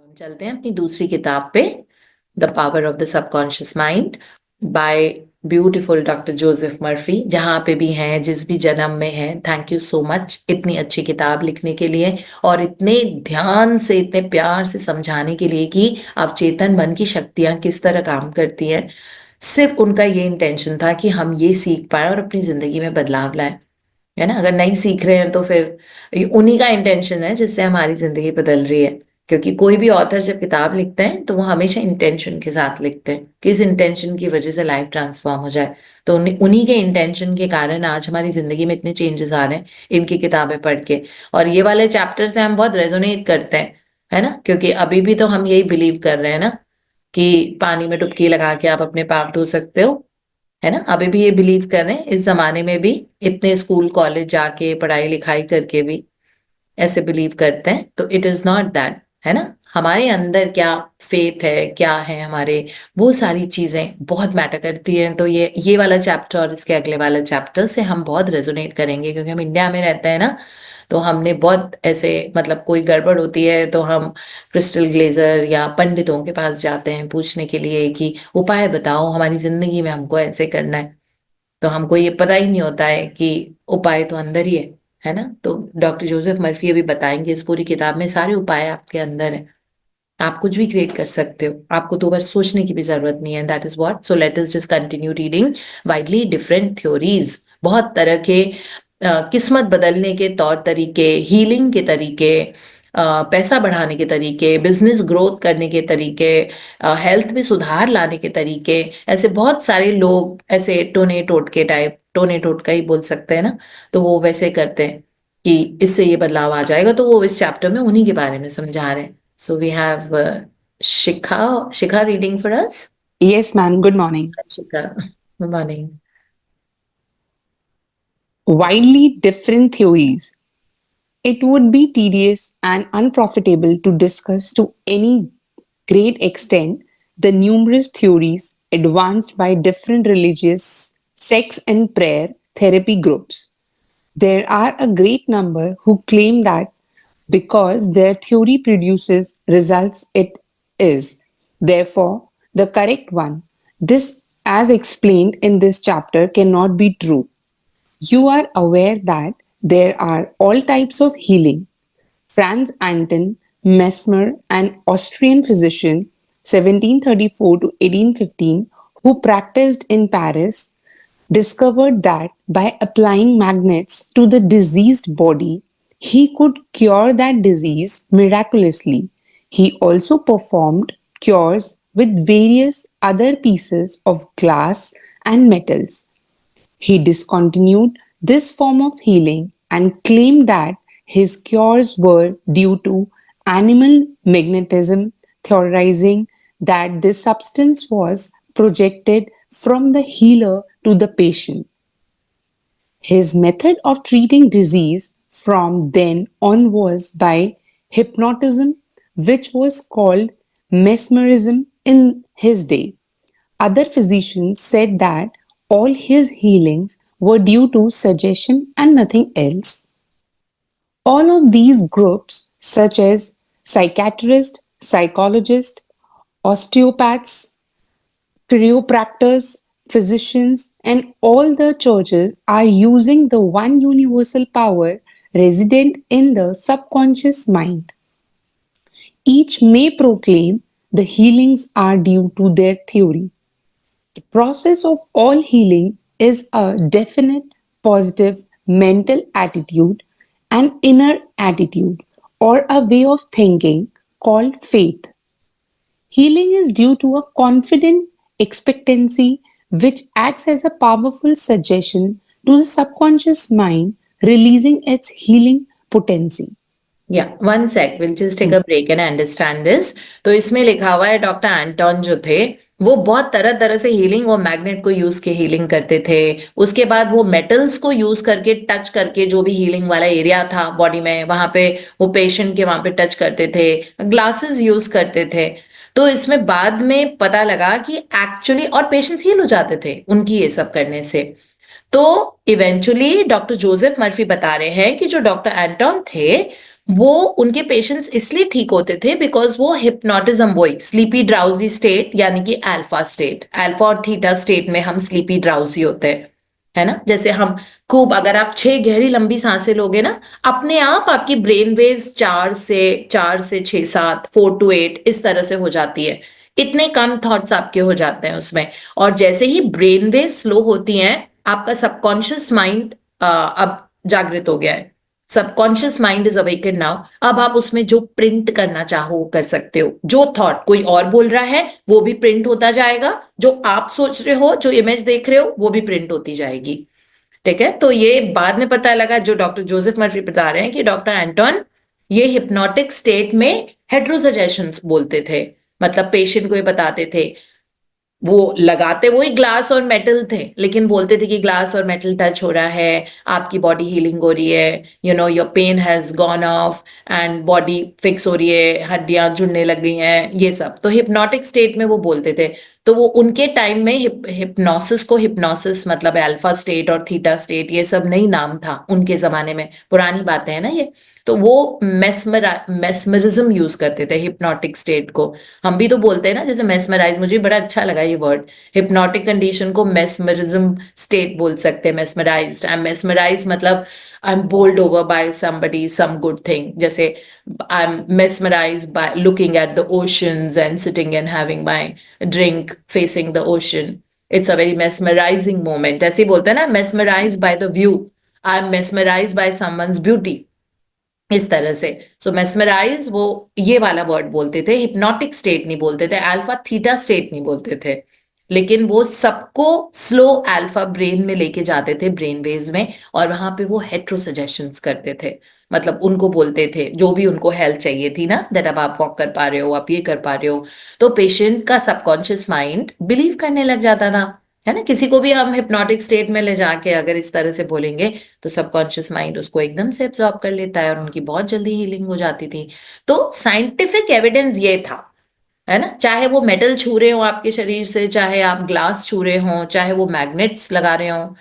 हम चलते हैं अपनी दूसरी किताब पे, the power of the subconscious mind bye beautiful doctor Joseph Murphy. जहाँ पे भी हैं, जिस भी जन्म में हैं, थैंक यू सो मच इतनी अच्छी किताब लिखने के लिए और इतने ध्यान से, इतने प्यार से समझाने के लिए कि अवचेतन मन की शक्तियाँ किस तरह काम करती हैं। सिर्फ उनका ये इंटेंशन था कि हम ये सीख पाए और अपनी जिंदगी में बदलाव लाए, है ना। अगर नहीं सीख रहे हैं तो फिर ये उन्हीं का इंटेंशन है जिससे हमारी जिंदगी बदल रही है। क्योंकि कोई भी ऑथर जब किताब लिखते हैं तो वो हमेशा इंटेंशन के साथ लिखते हैं कि इस इंटेंशन की वजह से लाइफ ट्रांसफॉर्म हो जाए। तो उन्हीं के इंटेंशन के कारण आज हमारी जिंदगी में इतने चेंजेस आ रहे हैं इनकी किताबें पढ़ के। और ये वाले चैप्टर से हम बहुत रेजोनेट करते हैं, है ना। क्योंकि अभी भी तो हम यही बिलीव कर रहे हैं ना कि पानी में डुबकी लगा के आप अपने पाप धो सकते हो, है ना। अभी भी ये बिलीव कर रहे हैं इस जमाने में भी, इतने स्कूल कॉलेज जाके पढ़ाई लिखाई करके भी ऐसे बिलीव करते हैं। तो इट इज नॉट दैट, है ना। हमारे अंदर क्या फेथ है, क्या है हमारे, वो सारी चीजें बहुत मैटर करती हैं। तो ये वाला चैप्टर और इसके अगले वाला चैप्टर से हम बहुत रेजोनेट करेंगे क्योंकि हम इंडिया में रहते हैं ना। तो हमने बहुत ऐसे, मतलब कोई गड़बड़ होती है तो हम क्रिस्टल ग्लेजर या पंडितों के पास जाते हैं पूछने के लिए कि उपाय बताओ, हमारी जिंदगी में हमको ऐसे करना है। तो हमको ये पता ही नहीं होता है कि उपाय तो अंदर ही है ना। तो डॉक्टर जोसेफ मर्फी अभी बताएंगे इस पूरी किताब में सारे उपाय आपके अंदर है। आप कुछ भी क्रिएट कर सकते हो, आपको तो बस सोचने की भी जरूरत नहीं है। That is what, so let us just continue reading widely different theories. बहुत तरह के किस्मत बदलने के तौर तरीके, हीलिंग के तरीके, पैसा बढ़ाने के तरीके, बिजनेस ग्रोथ करने के तरीके, हेल्थ में सुधार लाने के तरीके। ऐसे बहुत सारे लोग ऐसे टोने टोटके टाइप, टोने टोटका ही बोल सकते हैं ना। तो वो वैसे करते हैं कि इससे ये बदलाव आ जाएगा। तो वो इस चैप्टर में उन्हीं के बारे में समझा रहे हैं। So we have Shikha reading for us. Yes, ma'am. Good morning. Shikha, good morning. Widely different theories. It would be tedious and unprofitable to discuss to any great extent the numerous theories advanced by different religious sects and prayer therapy groups. There are a great number who claim that because their theory produces results, it is, therefore, the correct one. This, as explained in this chapter, cannot be true. You are aware that there are all types of healing. Franz Anton Mesmer, an Austrian physician, 1734 to 1815, who practiced in Paris, discovered that by applying magnets to the diseased body, he could cure that disease miraculously. He also performed cures with various other pieces of glass and metals. He discontinued this form of healing and claimed that his cures were due to animal magnetism, theorizing that this substance was projected from the healer to the patient. His method of treating disease from then on was by hypnotism, which was called mesmerism in his day. Other physicians said that all his healings were due to suggestion and nothing else. All of these groups, such as psychiatrists, psychologists, osteopaths, chiropractors, physicians, and all the churches are using the one universal power resident in the subconscious mind. Each may proclaim the healings are due to their theory. The process of all healing is a definite positive mental attitude, an inner attitude, or a way of thinking called faith. Healing is due to a confident expectancy which acts as a powerful suggestion to the subconscious mind, releasing its healing potency. Yeah, one sec, we'll just take a break and understand this. तो इसमें लिखा हुआ है doctor Anton जो थे वो बहुत तरह तरह से हीलिंग, वो मैग्नेट को यूज के हीलिंग करते थे। उसके बाद वो मेटल्स को यूज करके, टच करके, जो भी हीलिंग वाला एरिया था बॉडी में वहां पे वो पेशेंट के वहां पे टच करते थे, ग्लासेस यूज करते थे। तो इसमें बाद में पता लगा कि एक्चुअली, और पेशेंट्स हील हो जाते थे उनकी ये सब करने से। तो इवेंचुअली डॉक्टर जोसेफ मर्फी बता रहे हैं कि जो डॉक्टर एंटोन थे वो उनके पेशेंट्स इसलिए ठीक होते थे बिकॉज वो हिप्नोटिज्म, वही स्लीपी ड्राउजी स्टेट यानी कि अल्फा स्टेट, अल्फा और थीटा स्टेट में हम स्लीपी ड्राउजी होते हैं, है ना। जैसे हम खूब, अगर आप 6 गहरी लंबी सांसें लोगे ना, अपने आप आपकी ब्रेन वेव्स 4 से 6 7, 4 to 8 इस तरह से हो जाती है। इतने कम थॉट्स आपके हो जाते हैं उसमें। और जैसे ही ब्रेन वेव स्लो होती हैं, आपका सबकॉन्शियस माइंड अब जागृत हो गया है। Subconscious mind is awaken now. अब आप उसमें जो प्रिंट करना चाहो वो कर सकते हो। जो थॉट कोई और बोल रहा है वो भी प्रिंट होता जाएगा, जो आप सोच रहे हो, जो इमेज देख रहे हो वो भी प्रिंट होती जाएगी। ठीक है। तो ये बाद में पता लगा, जो डॉक्टर जोसेफ मर्फी बता रहे हैं कि डॉक्टर एंटोन ये हिप्नोटिक स्टेट में हेट्रोसजेशंस बोलते थे। मतलब पेशेंट को ये बताते थे, वो लगाते वही ग्लास और मेटल थे, लेकिन बोलते थे कि ग्लास और मेटल टच हो रहा है, आपकी बॉडी हीलिंग हो रही है, your pain has gone off and body fix हो रही है, हड्डियां जुड़ने लग गई हैं, ये सब तो हिप्नोटिक स्टेट में वो बोलते थे। तो वो उनके टाइम में हिप्नोसिस को, हिप्नोसिस मतलब अल्फा स्टेट और थीटा स्टेट, ये सब नई नाम था उनके जमाने में, पुरानी बातें हैं ना ये। तो वो मेस्मरिज्म यूज करते थे हिप्नोटिक स्टेट को। हम भी तो बोलते हैं ना, जैसे मेस्मराइज, मुझे बड़ा अच्छा लगा ये वर्ड। हिप्नोटिक कंडीशन को मेस्मरिज्म स्टेट बोल सकते हैं, मेस्मराइज्ड। आई एम मेस्मराइज मतलब I am bowled over by somebody, some good thing. जैसे I am mesmerise by looking at the oceans and sitting and having my drink facing the ocean, it's a very mesmerising moment. ऐसे ही बोलते हैं ना, mesmerise by the view, I am mesmerise by someone's beauty, इस तरह से। सो mesmerise वो ये वाला वर्ड बोलते थे, हिप्नोटिक स्टेट नहीं बोलते थे, अल्फा थीटा स्टेट नहीं बोलते थे। लेकिन वो सबको स्लो अल्फा ब्रेन में लेके जाते थे, ब्रेन वेव्स में, और वहां पे वो हेट्रोसजेशंस करते थे। मतलब उनको बोलते थे जो भी उनको हेल्प चाहिए थी ना, दैट अब आप वॉक कर पा रहे हो, आप ये कर पा रहे हो, तो पेशेंट का सबकॉन्शियस माइंड बिलीव करने लग जाता था, है ना। किसी को भी हम हिप्नोटिक स्टेट में ले जाके अगर इस तरह से बोलेंगे, तो सबकॉन्शियस माइंड उसको एकदम से एब्जॉर्ब कर लेता है और उनकी बहुत जल्दी हीलिंग हो जाती थी। तो साइंटिफिक एविडेंस ये था, है ना। चाहे वो मेटल छू रहे हो आपके शरीर से, चाहे आप ग्लास छू रहे हो, चाहे वो मैग्नेट्स लगा रहे हो,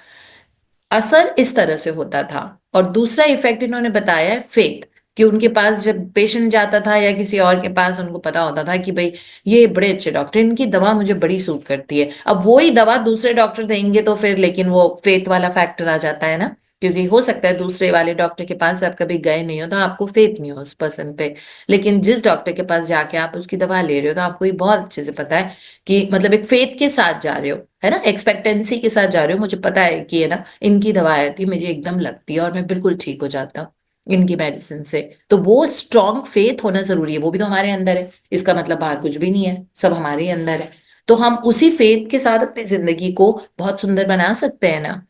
असर इस तरह से होता था। और दूसरा इफेक्ट इन्होंने बताया है फेथ, कि उनके पास जब पेशेंट जाता था या किसी और के पास, उनको पता होता था कि भाई ये बड़े अच्छे डॉक्टर, इनकी दवा मुझे बड़ी सूट करती है। अब वही दवा दूसरे डॉक्टर देंगे तो फिर, लेकिन वो फेथ वाला फैक्टर आ जाता है ना, क्योंकि हो सकता है दूसरे वाले डॉक्टर के पास आप कभी गए नहीं हो तो आपको फेथ नहीं हो उस पर्सन पे, लेकिन जिस डॉक्टर के पास जाके आप उसकी दवा ले रहे हो तो आपको ये बहुत अच्छे से पता है कि मतलब एक फेथ के साथ जा रहे हो, है ना, एक्सपेक्टेंसी के साथ जा रहे हो। मुझे पता है कि है ना, इनकी दवा आती है मुझे एकदम लगती है और मैं बिल्कुल ठीक हो जाता हूँ इनकी मेडिसिन से। तो वो स्ट्रॉन्ग फेथ होना जरूरी है, वो भी तो हमारे अंदर है, इसका मतलब बाहर कुछ भी नहीं है, सब हमारे ही अंदर है। तो हम उसी फेथ के साथ अपनी जिंदगी को बहुत सुंदर बना सकते हैं ना।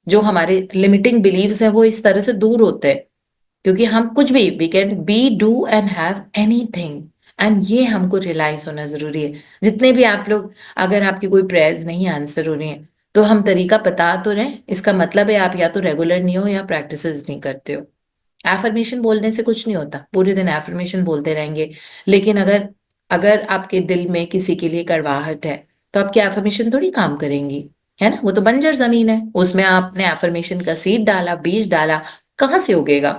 जो हमारे लिमिटिंग बिलीव्स हैं वो इस तरह से दूर होते हैं, क्योंकि हम कुछ भी, we can be do and have anything, and ये हमको रियलाइज होना जरूरी है। जितने भी आप लोग, अगर आपकी कोई प्रेयर्स नहीं आंसर हो रही हैं, तो हम तरीका बता तो रहे, इसका मतलब है आप या तो रेगुलर नहीं हो या प्रैक्टिस नहीं करते हो। एफर्मेशन बोलने से कुछ नहीं होता, पूरे दिन एफर्मेशन बोलते रहेंगे, लेकिन अगर अगर आपके दिल में किसी के लिए कड़वाहट है, तो आपकी एफर्मेशन थोड़ी काम करेंगी, है ना। वो तो बंजर जमीन है, उसमें आपने एफर्मेशन का सीड डाला, बीज डाला, कहाँ से उगेगा।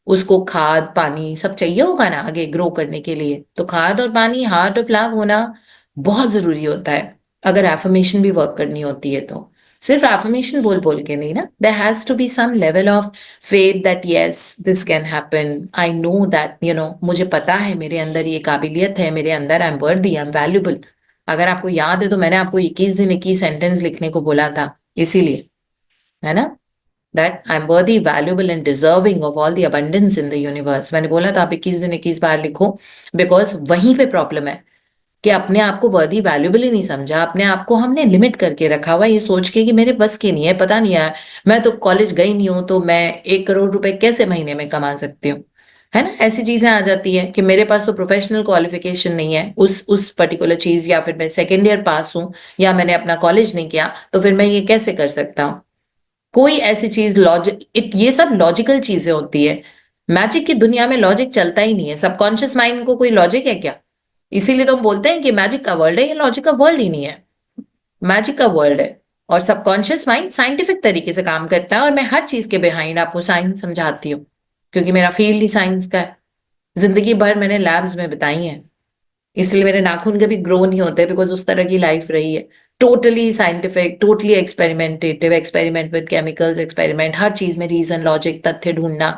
उसको खाद पानी सब चाहिए होगा ना आगे ग्रो करने के लिए, तो खाद और पानी, हार्ट ऑफ लव होना बहुत जरूरी होता है, अगर एफर्मेशन भी वर्क करनी होती है तो। सिर्फ एफर्मेशन बोल बोल के नहीं ना, there has to be some level of faith that yes this can happen, I know that मुझे पता है मेरे अंदर ये काबिलियत है, मेरे अंदर आई एम वर्दी, आई एम वैल्यूबल। अगर आपको याद है तो मैंने आपको 21 दिन 21 सेंटेंस लिखने को बोला था, इसीलिए, है ना, that I am worthy, valuable and deserving of all the abundance in the universe. मैंने बोला था आप 21 दिन 21 बार लिखो, बिकॉज वहीं पे प्रॉब्लम है कि अपने आप को वर्दी वैल्यूबल ही नहीं समझा, अपने आप को हमने लिमिट करके रखा हुआ, ये सोच के कि मेरे बस की नहीं है, पता नहीं है, मैं तो कॉलेज गई नहीं हूं तो मैं 1 करोड़ रुपए कैसे महीने में कमा सकती हूँ, है ना। ऐसी चीजें आ जाती हैं कि मेरे पास तो प्रोफेशनल क्वालिफिकेशन नहीं है उस पर्टिकुलर चीज, या फिर मैं सेकेंड ईयर पास हूँ, या मैंने अपना कॉलेज नहीं किया, तो फिर मैं ये कैसे कर सकता हूँ। कोई ऐसी चीज लॉजिक, ये सब लॉजिकल चीजें होती है। मैजिक की दुनिया में लॉजिक चलता ही नहीं है, सबकॉन्शियस माइंड को कोई लॉजिक है क्या। इसीलिए तो हम बोलते हैं कि मैजिक का वर्ल्ड है, ये लॉजिक का वर्ल्ड ही नहीं है, मैजिक का वर्ल्ड है। और सबकॉन्शियस माइंड साइंटिफिक तरीके से काम करता है, और मैं हर चीज के बिहाइंड आपको साइंस समझाती हूँ। क्योंकि मेरा फील्ड ही साइंस का है। जिंदगी भर मैंने लैब्स में बिताई है, इसलिए मेरे नाखून कभी ग्रो नहीं होते, बिकॉज उस तरह की लाइफ रही है। Totally scientific, totally experimentative, experiment with chemicals, experiment हर चीज में रीजन, लॉजिक, तथ्य ढूंढना,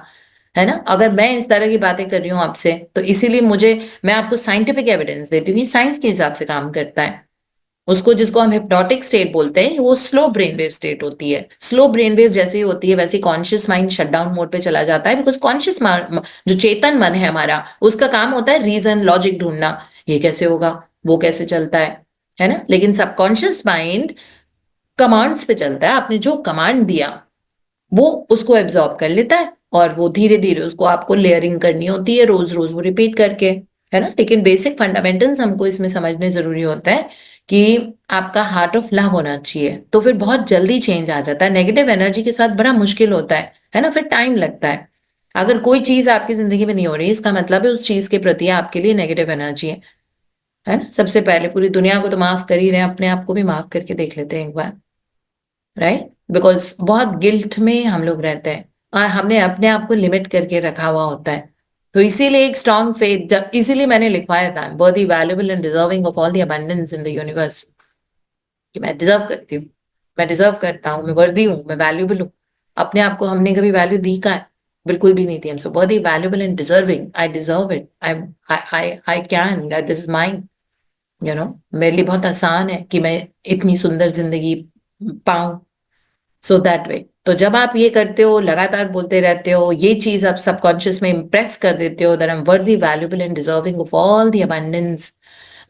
है ना। अगर मैं इस तरह की बातें कर रही हूँ आपसे, तो इसीलिए मुझे, मैं आपको साइंटिफिक एविडेंस देती हूँ कि साइंस के हिसाब से काम करता है। उसको, जिसको हम हिप्नोटिक स्टेट बोलते हैं, वो स्लो ब्रेन वेव स्टेट होती है। स्लो ब्रेन वेव जैसे ही होती है, वैसे कॉन्शियस माइंड शटडाउन मोड पे चला जाता है, बिकॉज कॉन्शियस, जो चेतन मन है हमारा, उसका काम होता है रीजन, लॉजिक ढूंढना, ये कैसे होगा, वो कैसे चलता है ना। लेकिन सबकॉन्शियस माइंड कमांड्स पे चलता है। आपने जो कमांड दिया वो उसको एब्जॉर्ब कर लेता है, और वो धीरे धीरे उसको आपको लेयरिंग करनी होती है, रोज रोज वो रिपीट करके, है ना। लेकिन बेसिक फंडामेंटल्स हमको इसमें समझने जरूरी होता है कि आपका हार्ट ऑफ लव होना चाहिए, तो फिर बहुत जल्दी चेंज आ जाता है। नेगेटिव एनर्जी के साथ बड़ा मुश्किल होता है ना, फिर टाइम लगता है। अगर कोई चीज आपकी जिंदगी में नहीं हो रही, इसका मतलब है उस चीज के प्रति आपके लिए नेगेटिव एनर्जी है ना। सबसे पहले पूरी दुनिया को तो माफ कर ही रहे हैं, अपने आप को भी माफ करके देख लेते हैं एक बार, राइट। बिकॉज बहुत गिल्ट में हम लोग रहते हैं, और हमने अपने आप को लिमिट करके रखा हुआ होता है। तो इसीलिए एक स्ट्रॉन्ग फेथ, इसीलिए मैंने लिखवाया था, वर्दी, valuable and deserving of all the abundance in the universe, कि मैं डिजर्व करती हूँ, मैं डिजर्व करता हूँ, मैं वर्दी हूँ, मैं वैल्यूबल हूँ। अपने आप को हमने कभी वैल्यू दी का है? बिल्कुल भी नहीं दी। सो वर्दी, valuable and deserving, I deserve it, I can, this is mine, मेरे लिए बहुत आसान है कि मैं इतनी सुंदर जिंदगी पाऊं। सो दैट वे, तो जब आप ये करते हो, लगातार बोलते रहते हो, ये चीज आप सबकॉन्शियस में इंप्रेस कर देते हो, that I am worthy, valuable and deserving of all the abundance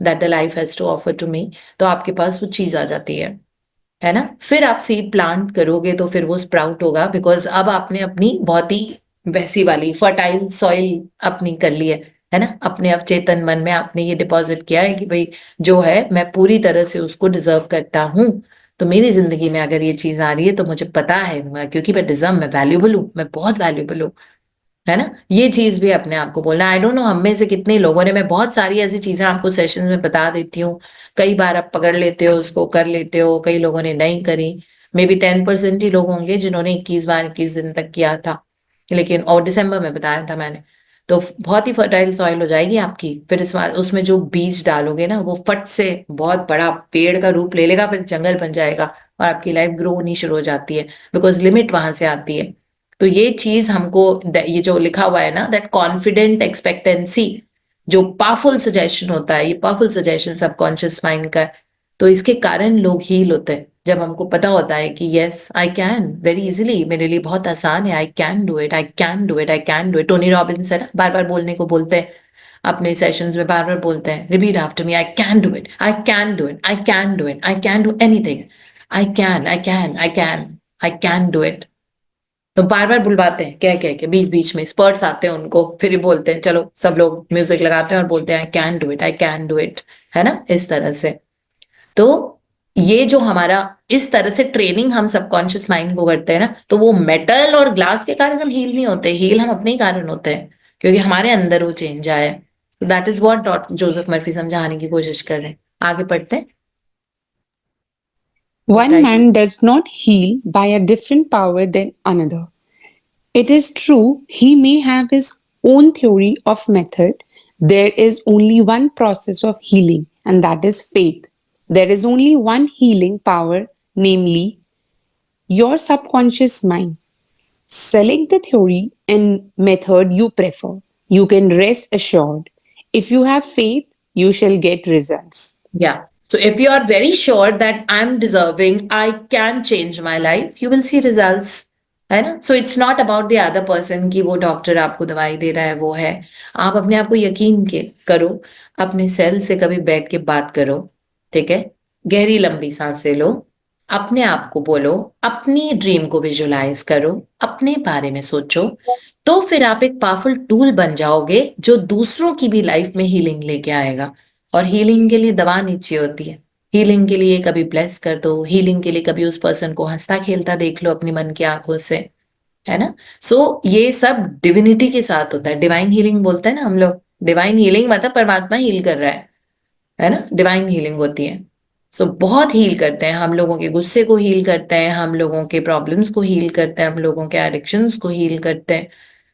that the life has to offer to me, तो आपके पास वो चीज आ जाती है ना। फिर आप सीड प्लांट करोगे तो फिर वो स्प्राउट होगा, बिकॉज अब आपने अपनी बहुत ही वैसी वाली फर्टाइल सॉइल अपनी कर ली है ना। अपने अब चेतन मन में आपने ये डिपॉजिट किया है कि भाई, जो है मैं पूरी तरह से उसको डिजर्व करता हूँ। तो मेरी जिंदगी में अगर ये चीज आ रही है, तो मुझे पता है, क्योंकि मैं डिजर्व, मैं वैल्यूबल हूँ, मैं बहुत वैल्यूबल हूँ, है ना। ये चीज भी अपने आप को बोलना। आई डोंट नो हम में से कितने लोगों ने, मैं बहुत सारी ऐसी चीजें आपको सेशंस में बता देती हूँ, कई बार आप पकड़ लेते हो, उसको कर लेते हो, कई लोगों ने नहीं करी। मे बी 10% ही लोग होंगे जिन्होंने 21 बार 21 दिन तक किया था, लेकिन, और दिसंबर में बताया था मैंने। तो बहुत ही फर्टाइल सॉइल हो जाएगी आपकी। फिर इस बार उसमें जो बीज डालोगे ना, वो फट से बहुत बड़ा पेड़ का रूप ले लेगा, फिर जंगल बन जाएगा, और आपकी लाइफ ग्रो होनी शुरू हो जाती है, बिकॉज लिमिट वहां से आती है। तो ये चीज हमको, ये जो लिखा हुआ है ना, दैट कॉन्फिडेंट एक्सपेक्टेंसी, जो पावरफुल सजेशन होता है, ये पावरफुल सजेशन सबकॉन्शियस माइंड का है। तो इसके कारण लोग हील होते हैं, जब हमको पता होता है कि yes I can very easily, मेरे लिए बहुत आसान है, I can do it, I can do it, I can do it. Tony Robbins है ना, बार बार बोलने को बोलते हैं, अपने सेशंस में बार बार बोलते हैं, repeat after me, I can do it, I can do it, I can do it, I can do anything, I can, I can, I can, I can do it. तो बार बार बुलवाते हैं, कह कह के, बीच बीच में स्पर्ट्स आते हैं उनको, फिर ही बोलते हैं, चलो सब लोग म्यूजिक लगाते हैं और बोलते हैं I can do it, I can do it, है ना, इस तरह से। तो ये जो हमारा, इस तरह से ट्रेनिंग हम सबकॉन्शियस माइंड को करते हैं ना, तो वो मेटल और ग्लास के कारण हम हील नहीं होते, हील हम अपने ही कारण होते हैं, क्योंकि हमारे अंदर वो चेंज आया है। That is what doctor Joseph Murphy समझाने की कोशिश कर रहे हैं। आगे पढ़ते हैं, One right. man does not heal by a different power than another. It is true, he may have his own theory of method. There is only one process of healing, and that is faith. There is only one healing power, namely your subconscious mind. Select the theory and method you prefer. You can rest assured. If you have faith, you shall get results. Yeah. So if you are very sure that I'm deserving, I can change my life, you will see results, है ना। So it's not about the other person कि वो doctor आपको दवाई दे रहा है, वो है। आप अपने आप को यकीन के करो, अपने सेल से कभी बैठ के बात करो, ठीक है। गहरी लंबी सांसें लो, अपने आप को बोलो, अपनी ड्रीम को विजुलाइज करो, अपने बारे में सोचो, तो फिर आप एक पावरफुल टूल बन जाओगे, जो दूसरों की भी लाइफ में हीलिंग लेके आएगा। और हीलिंग के लिए दवा नहीं चाहिए होती है। हीलिंग के लिए कभी ब्लेस कर दो, हीलिंग के लिए कभी उस पर्सन को हंसता खेलता देख लो अपनी मन की आंखों से, है ना। सो ये सब डिविनिटी के साथ होता है, डिवाइन हीलिंग बोलते हैं ना हम लोग। डिवाइन हीलिंग मतलब परमात्मा हील कर रहा है ना, डिवाइन हीलिंग होती है। सो बहुत हील करते हैं, हम लोगों के गुस्से को हील करते हैं, हम लोगों के प्रॉब्लम्स को हील करते हैं, हम लोगों के एडिक्शंस को हील करते हैं,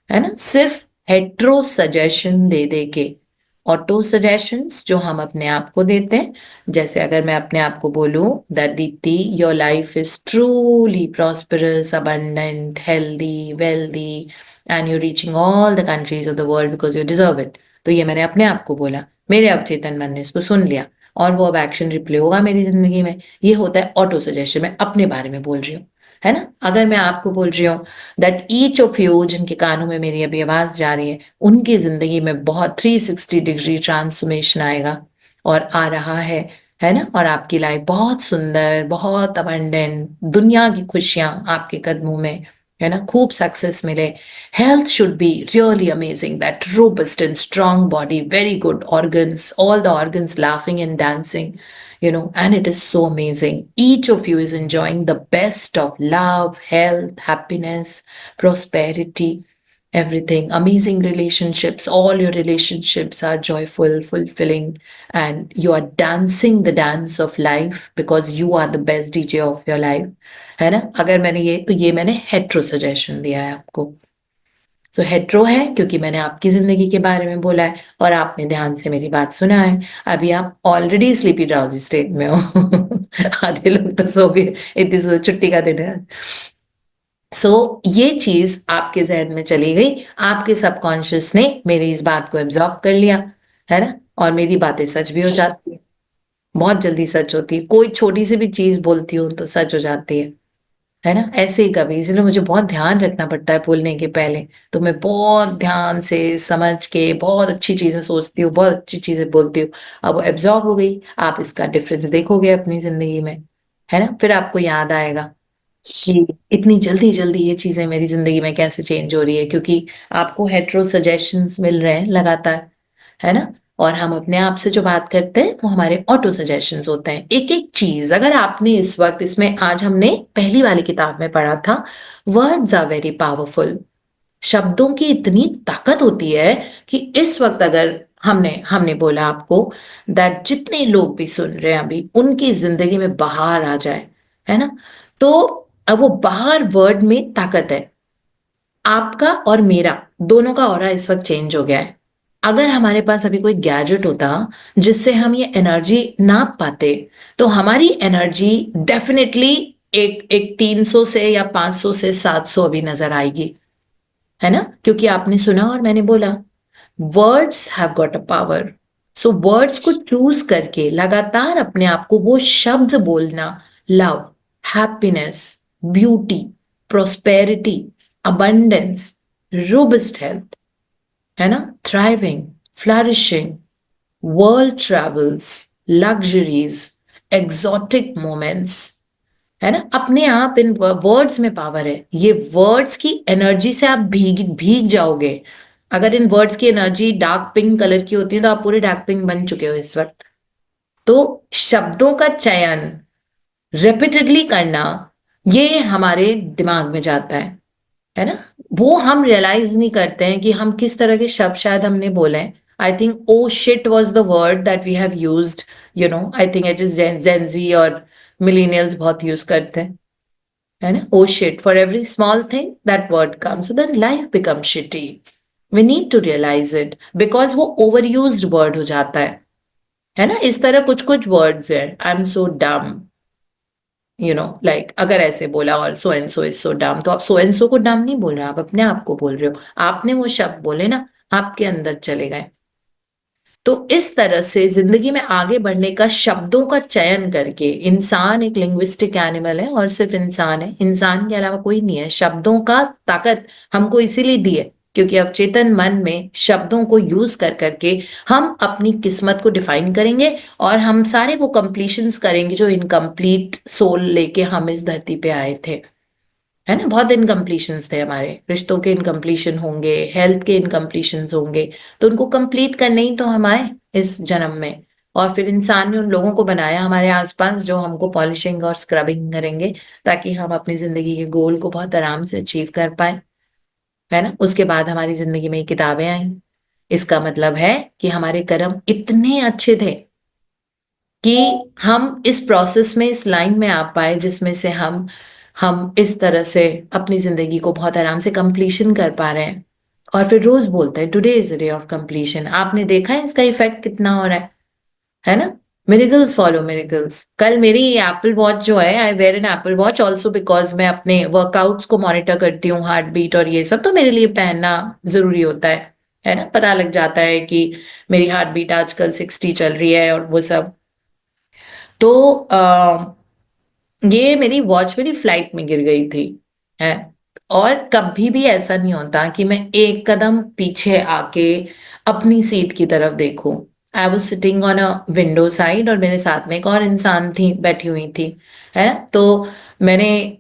है ना, सिर्फ हेट्रो सजेशन दे दे के। ऑटो सजेशंस जो हम अपने आप को देते हैं, जैसे अगर मैं अपने आप को बोलूं that Deepti your life is truly prosperous, abundant, healthy, wealthy and you reaching all the countries of the world because you deserve it. तो ये मैंने अपने आप को बोला, मेरे अवचेतन मन ने इसको सुन लिया और वो अब एक्शन रिप्ले होगा मेरी जिंदगी में। ये होता है ऑटो सजेशन, मैं अपने बारे में बोल रही हूँ, है ना। अगर मैं आपको बोल रही हूँ दैट ईच ऑफ यू, जिनके कानों में मेरी अभी आवाज जा रही है, उनकी जिंदगी में बहुत 360 डिग्री ट्रांसफॉर्मेशन आएगा और आ रहा है ना। और आपकी लाइफ बहुत सुंदर, बहुत अबंडेंट, दुनिया की खुशियां आपके कदमों में, है ना, खूब सक्सेस मिले। Health should be really amazing, that robust and strong body, very good organs, all the organs laughing and dancing, and it is so amazing. Each of you is enjoying the best of love, health, happiness, prosperity, everything. Amazing relationships. All your relationships are joyful, fulfilling, and you are dancing the dance of life because you are the best DJ of your life. है ना। अगर मैंने ये मैंने hetero suggestion दिया है आपको। तो हेट्रो है क्योंकि मैंने आपकी जिंदगी के बारे में बोला है और आपने ध्यान से मेरी बात सुना है। अभी आप ऑलरेडी स्लीपी ड्राउजी स्टेट में हो। आधे लोग तो सो भी, इतनी छुट्टी का दिन है। ये चीज आपके जहन में चली गई, आपके सबकॉन्शियस ने मेरी इस बात को एब्जॉर्ब कर लिया, है ना। और मेरी बातें सच भी हो जाती है, बहुत जल्दी सच होती है। कोई छोटी सी भी चीज बोलती हूँ तो सच हो जाती है ना। ऐसे ही कभी, इसलिए मुझे बहुत ध्यान रखना पड़ता है बोलने के पहले। तो मैं बहुत ध्यान से समझ के बहुत अच्छी चीजें सोचती हूँ, बहुत अच्छी चीजें बोलती हूँ। अब वो एब्जॉर्ब हो गई, आप इसका डिफरेंस देखोगे अपनी जिंदगी में, है ना। फिर आपको याद आएगा कि इतनी जल्दी जल्दी ये चीजें मेरी जिंदगी में कैसे चेंज हो रही है, क्योंकि आपको हेट्रो सजेशंस मिल रहे हैं लगातार, है ना। और हम अपने आप से जो बात करते हैं वो हमारे ऑटो सजेशंस होते हैं। एक एक चीज अगर आपने इस वक्त, इसमें आज हमने पहली वाली किताब में पढ़ा था, वर्ड्स आर वेरी पावरफुल। शब्दों की इतनी ताकत होती है कि इस वक्त अगर हमने हमने बोला आपको दैट जितने लोग भी सुन रहे हैं अभी, उनकी जिंदगी में बाहर आ जाए, है ना। तो अब वो बाहर वर्ड में ताकत है। आपका और मेरा दोनों का ऑरा इस वक्त चेंज हो गया है। अगर हमारे पास अभी कोई गैजेट होता जिससे हम ये एनर्जी नाप पाते, तो हमारी एनर्जी डेफिनेटली एक एक 300 से या 500 से 700 अभी नजर आएगी, है ना। क्योंकि आपने सुना और मैंने बोला, words have got a power. So words को चूज करके लगातार अपने आप को वो शब्द बोलना, love, happiness, beauty, prosperity, abundance, robust health, है ना, thriving, flourishing, world travels, luxuries, exotic moments, है ना। अपने आप इन वर्ड्स में पावर है। ये वर्ड्स की एनर्जी से आप भीग भीग जाओगे। अगर इन वर्ड्स की एनर्जी डार्क पिंक कलर की होती है तो आप पूरे डार्क पिंक बन चुके हो इस वक्त। तो शब्दों का चयन रिपीटेडली करना, ये हमारे दिमाग में जाता है ना। वो हम रियलाइज नहीं करते हैं कि हम किस तरह के शब्द शायद हमने बोले हैं। I think oh shit was the word that we have used, I think it is Gen Z और मिलीनियल्स बहुत यूज करते हैं, है ना। Oh shit for every small thing that word comes, so then life become shitty. We need to realize it because वो over used word हो जाता है ना। इस तरह कुछ कुछ वर्ड्स हैं, आई एम सो डम, लाइक अगर ऐसे बोला और so and so is so डम, तो आप सो एंड सो को डम नहीं बोल रहे, आप अपने आप को बोल रहे हो। आपने वो शब्द बोले ना, आपके अंदर चले गए। तो इस तरह से जिंदगी में आगे बढ़ने का शब्दों का चयन करके, इंसान एक लिंग्विस्टिक एनिमल है और सिर्फ इंसान है, इंसान के अलावा कोई नहीं है। शब्दों का ताकत हमको इसीलिए दी है क्योंकि अवचेतन मन में शब्दों को यूज कर करके हम अपनी किस्मत को डिफाइन करेंगे और हम सारे वो कंप्लीशंस करेंगे जो इनकम्प्लीट सोल लेके हम इस धरती पे आए थे, है ना। बहुत इनकम्प्लीशंस थे हमारे, रिश्तों के इनकम्प्लीशन होंगे, हेल्थ के इनकम्प्लीशंस होंगे, तो उनको कंप्लीट करने ही तो हम आए इस जन्म में। और फिर इंसान ने उन लोगों को बनाया हमारे आसपास जो हमको पॉलिशिंग और स्क्रबिंग करेंगे ताकि हम अपनी जिंदगी के गोल को बहुत आराम से अचीव कर पाए, है ना। उसके बाद हमारी जिंदगी में ये किताबें आई। इसका मतलब है कि हमारे कर्म इतने अच्छे थे कि हम इस प्रोसेस में, इस लाइन में आ पाए जिसमें से हम इस तरह से अपनी जिंदगी को बहुत आराम से कंप्लीशन कर पा रहे हैं। और फिर रोज बोलता है today is the day of completion. आपने देखा है इसका इफेक्ट कितना हो रहा है ना? Miracles follow miracles. कल मेरी एप्पल वॉच जो है, I wear an Apple watch also because मैं अपने वर्कआउट्स को मॉनिटर करती हूँ, हार्ट बीट और ये सब, तो मेरे लिए पहनना जरूरी होता है ना? पता लग जाता है कि मेरी हार्ट बीट आजकल 60 चल रही है और वो सब। तो ये मेरी वॉच मेरी फ्लाइट में गिर गई थी है। और कभी भी ऐसा नहीं होता कि मैं एक कदम पीछे आके अपनी सीट की तरफ देखूं। I was sitting on a window side और मेरे साथ में एक और इंसान थी, बैठी हुई थी, है ना? तो मैंने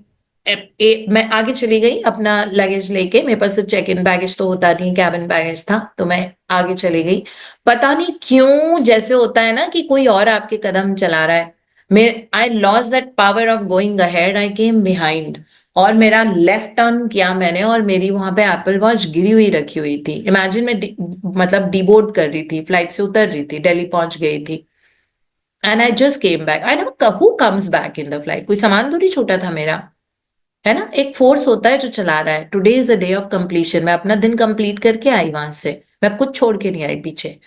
मैं आगे चली गई अपना लगेज लेके। मेरे पास सिर्फ चेक इन बैगेज तो होता नहीं, कैबिन बैगेज था, तो मैं आगे चली गई। पता नहीं क्यों, जैसे होता है ना कि कोई और आपके कदम चला रहा है, मेरे I loss that power of going ahead, I came behind. और मेरा लेफ्ट टर्न किया मैंने और मेरी वहां पे एप्पल वॉच गिरी हुई रखी हुई थी। इमेजिन मैं मतलब डीबोर्ड कर रही थी, फ्लाइट से उतर रही थी, दिल्ली पहुंच गई थी। And I just came back. I never who comes back in the flight, कोई सामान थोड़ी छोटा था मेरा, है ना? एक फोर्स होता है जो चला रहा है। Today is a day of completion. मैं अपना दिन कंप्लीट करके आई वहां से, मैं कुछ छोड़ के नहीं आई पीछे।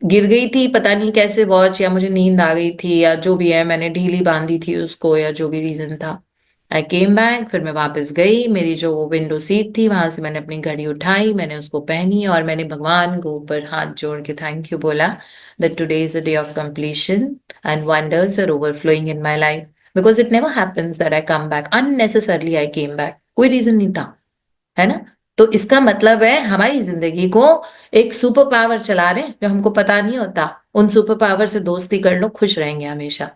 गिर गई थी पता नहीं कैसे वॉच, या मुझे नींद आ गई थी, या जो भी है, मैंने ढीली बांधी थी उसको, या जो भी रीजन था। आई केम बैक, फिर मैं वापस गई, मेरी जो वो विंडो सीट थी वहां से मैंने अपनी घड़ी उठाई, मैंने उसको पहनी और मैंने भगवान को ऊपर हाथ जोड़ के थैंक यू बोला that today is a day of completion and wonders are overflowing in my life, because it never happens that I come back unnecessarily. I came back, कोई रीजन नहीं था, है ना? तो इसका मतलब है हमारी जिंदगी को एक सुपर पावर चला रहे हैं जो हमको पता नहीं होता। उन सुपर पावर से दोस्ती कर लो, खुश रहेंगे हमेशा।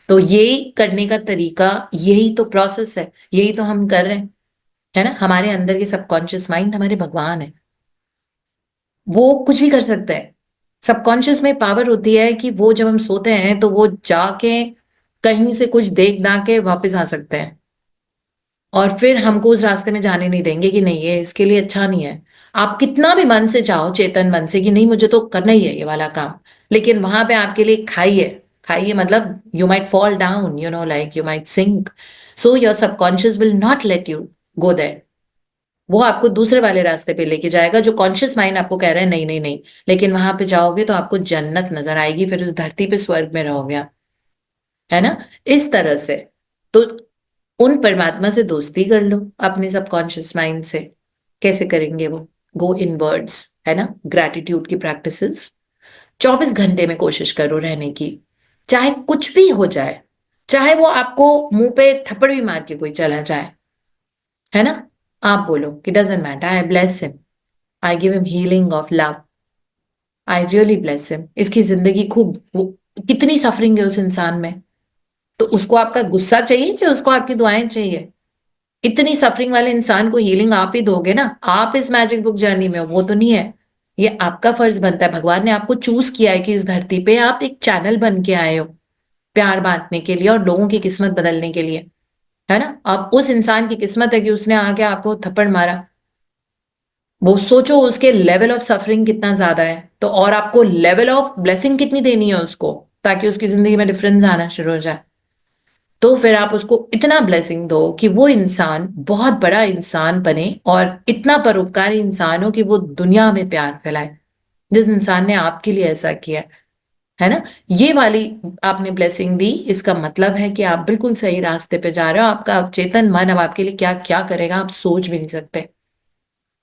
तो यही करने का तरीका, यही तो प्रोसेस है, यही तो हम कर रहे हैं, है ना? हमारे अंदर के सबकॉन्शियस माइंड हमारे भगवान है, वो कुछ भी कर सकता है। सबकॉन्शियस में पावर होती है कि वो जब हम सोते हैं तो वो जाके कहीं से कुछ देख दाख के वापस आ सकते हैं, और फिर हमको उस रास्ते में जाने नहीं देंगे कि नहीं ये इसके लिए अच्छा नहीं है। आप कितना भी मन से चाहो, चेतन मन से, कि नहीं मुझे तो करना ही है ये वाला काम, लेकिन वहां पे आपके लिए खाई है। खाई है मतलब you might fall down, you know, like you might sink. So your subconscious will not let you go there. वो आपको दूसरे वाले रास्ते पे लेके जाएगा जो कॉन्शियस माइंड आपको कह रहा है नहीं नहीं नहीं। लेकिन वहां पे जाओगे तो आपको जन्नत नजर आएगी, फिर उस धरती पे स्वर्ग में रहोगे आप, है ना? इस तरह से। तो उन परमात्मा से दोस्ती कर लो अपने सबकॉन्शियस माइंड से। कैसे करेंगे वो? गो इन वर्ड्स, है ना? ग्रैटिट्यूड की प्रैक्टिसेस 24 घंटे में कोशिश करो रहने की, चाहे कुछ भी हो जाए, चाहे वो आपको मुंह पे थप्पड़ भी मार के कोई चला जाए, है ना? आप बोलो कि doesn't matter, I bless him, I give him healing of love, I really bless him. इसकी जिंदगी खूब कितनी सफरिंग है उस इंसान में, तो उसको आपका गुस्सा चाहिए कि उसको आपकी दुआएं चाहिए? इतनी सफरिंग वाले इंसान को हीलिंग आप ही दोगे ना। आप इस मैजिक बुक जर्नी में हो, वो तो नहीं है। ये आपका फर्ज बनता है, भगवान ने आपको चूज किया है कि इस धरती पे आप एक चैनल बन के आए हो प्यार बांटने के लिए और लोगों की किस्मत बदलने के लिए, है ना? अब उस इंसान की किस्मत है कि उसने आके आपको थप्पड़ मारा। वो सोचो उसके लेवल ऑफ सफरिंग कितना ज्यादा है, तो और आपको लेवल ऑफ ब्लेसिंग कितनी देनी है उसको, ताकि उसकी जिंदगी में डिफरेंस आना शुरू हो जाए। तो फिर आप उसको इतना ब्लेसिंग दो कि वो इंसान बहुत बड़ा इंसान बने और इतना परोपकारी इंसान हो कि वो दुनिया में प्यार फैलाए, जिस इंसान ने आपके लिए ऐसा किया है ना? ये वाली आपने ब्लेसिंग दी, इसका मतलब है कि आप बिल्कुल सही रास्ते पे जा रहे हो। आपका चेतन मन अब आपके लिए क्या क्या करेगा आप सोच भी नहीं सकते,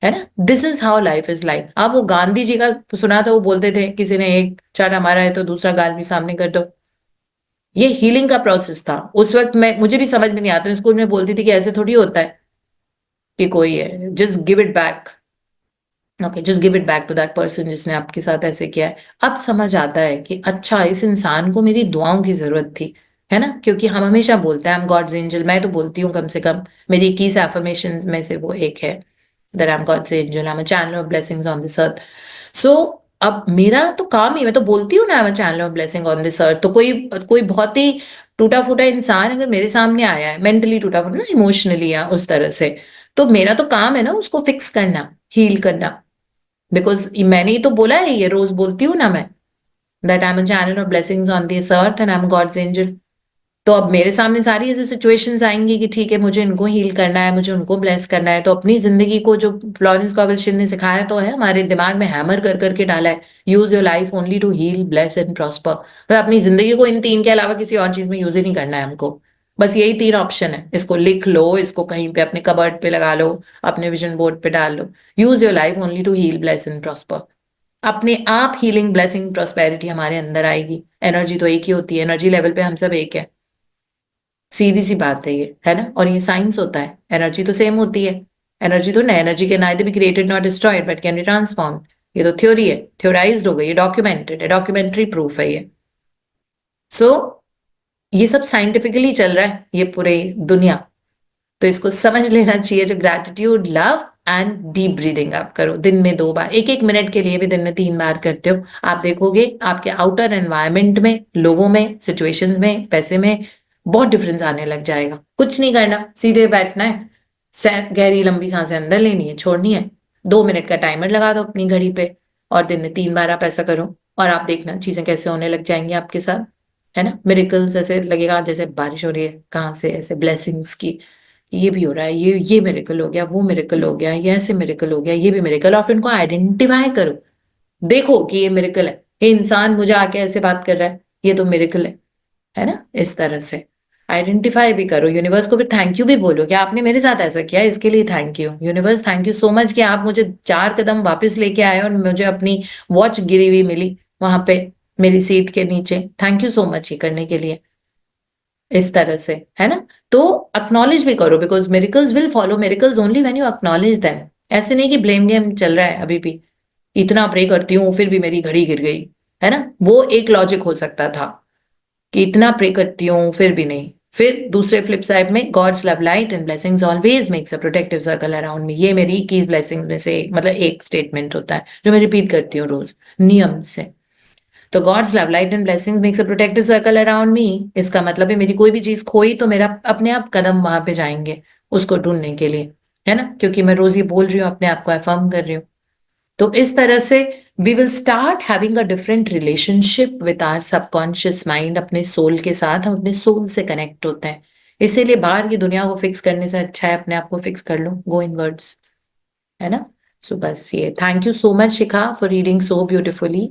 है ना? This is how life is like. आप वो गांधी जी का सुना था, वो बोलते थे किसी ने एक चाटा मारा है तो दूसरा गाल भी सामने कर दो। ये हीलिंग का प्रोसेस था। उस वक्त मैं, मुझे भी समझ में नहीं आता, स्कूल में बोलती थी कि ऐसे थोड़ी होता है कि कोई है, just give it back. Okay, just give it back to that person जिसने आपके साथ ऐसे किया है। अब समझ आता है कि अच्छा इस इंसान को मेरी दुआओं की जरूरत थी, है ना? क्योंकि हम हमेशा बोलते हैं आई एम गॉड्स एंजल, मैं तो बोलती हूँ कम से कम, मेरी 21 एफर्मेशन में से वो एक है that I am God's angel, I am a channel of blessings on this earth. So अब मेरा तो काम ही, मैं तो बोलती हूँ ना आई am a channel of blessing on this अर्थ। तो कोई कोई बहुत ही टूटा फूटा इंसान अगर मेरे सामने आया है, मेंटली टूटा फूटा ना, इमोशनली या उस तरह से, तो मेरा तो काम है ना उसको फिक्स करना, हील करना। बिकॉज मैंने ही तो बोला है, ये रोज बोलती हूँ ना मैं, that I am a channel of blessings on this earth and I am God's angel. तो अब मेरे सामने सारी ऐसी सिचुएशंस आएंगी कि ठीक है मुझे इनको हील करना है, मुझे उनको ब्लेस करना है, तो अपनी जिंदगी को जो फ्लोरेंस कॉवलशिन ने सिखाया तो है, हमारे दिमाग में हैमर कर करके डाला है, use your life only to heal, bless and prosper. तो अपनी जिंदगी को इन तीन के अलावा किसी और चीज में यूज ही नहीं करना है हमको। बस यही तीन ऑप्शन है, इसको लिख लो, इसको कहीं पे अपने कबर्ड पे लगा लो, अपने विजन बोर्ड पे डाल लो। Use your life only to heal, bless and prosper. अपने आप हीलिंग, ब्लेसिंग, प्रोस्पेरिटी हमारे अंदर आएगी। एनर्जी तो एक ही होती है, एनर्जी लेवल पे हम सब एक है। सीधी सी बात है ये, है ना? और ये साइंस होता है, एनर्जी तो सेम होती है। एनर्जी तो ना, energy can neither be created not destroyed but can be transform. ये तो थ्योरी है, थ्योराइज्ड हो गई, ये डॉक्यूमेंटेड है, डॉक्यूमेंट्री प्रूफ है ये। सो ये सब साइंटिफिकली चल रहा है, ये पूरे दुनिया। तो इसको समझ लेना चाहिए। जो gratitude, love and deep breathing आप करो दिन में 2 बार, 1-1 मिनट के लिए भी दिन में 3 बार करते हो, आप देखोगे आपके आउटर एनवायरनमेंट में, लोगों में, सिचुएशंस में, पैसे में बहुत डिफरेंस आने लग जाएगा। कुछ नहीं करना, सीधे बैठना है, गहरी लंबी सांसें अंदर लेनी है, छोड़नी है, 2 मिनट का टाइमर लगा दो अपनी घड़ी पे, और दिन में 3 बार आप ऐसा करो, और आप देखना चीजें कैसे होने लग जाएंगी आपके साथ, है ना? मिरेकल्स ऐसे लगेगा जैसे बारिश हो रही है, कहाँ से ऐसे ब्लेसिंग्स की, ये भी हो रहा है, ये मिरेकल हो गया, वो मिरेकल हो गया, ये ऐसे मिरेकल हो गया, ये भी मिरेकल। और फिर इनको आइडेंटिफाई करो, देखो कि ये मिरेकल है, ये इंसान मुझे आके ऐसे बात कर रहा है, ये तो मिरेकल है ना? इस तरह से आइडेंटिफाई भी करो, यूनिवर्स को फिर थैंक यू भी बोलो कि आपने मेरे साथ ऐसा किया, इसके लिए thank you universe, thank you so much कि आप मुझे 4 कदम वापस लेके आए और मुझे अपनी वॉच गिरी हुई मिली वहां पे मेरी सीट के नीचे, थैंक यू सो मच ये करने के लिए। इस तरह से, है ना? तो अक्नॉलेज भी करो, because miracles will follow, miracles only when you acknowledge them. ऐसे नहीं कि ब्लेम गेम चल रहा है अभी भी, इतना प्रे करती हूँ फिर भी मेरी घड़ी गिर गई, है ना? वो एक लॉजिक हो सकता था कि इतना प्रे करती हूँ फिर भी नहीं। फिर दूसरे फ्लिप साइड में, God's love light and blessings always makes a protective circle around me, ये मेरी 21 ब्लेसिंग में से मतलब एक स्टेटमेंट होता है जो मैं रिपीट करती हूँ रोज नियम से। तो God's love light and blessings makes a protective circle around me, इसका मतलब है मेरी कोई भी चीज खोई तो मेरा अपने आप कदम वहां पे जाएंगे उसको ढूंढने के लिए, है ना? क्योंकि मैं रोज ये बोल रही हूँ, अपने आप को अफर्म कर रही हूँ। तो इस तरह से we will start having a different relationship with our subconscious mind, अपने सोल के साथ हम अपने सोल से कनेक्ट होते हैं। इसीलिए बाहर की दुनिया को फिक्स करने से अच्छा है अपने आप को फिक्स कर लो, गो इनवर्ड्स, है ना? सो बस ये, thank you so much Shikha for reading so beautifully.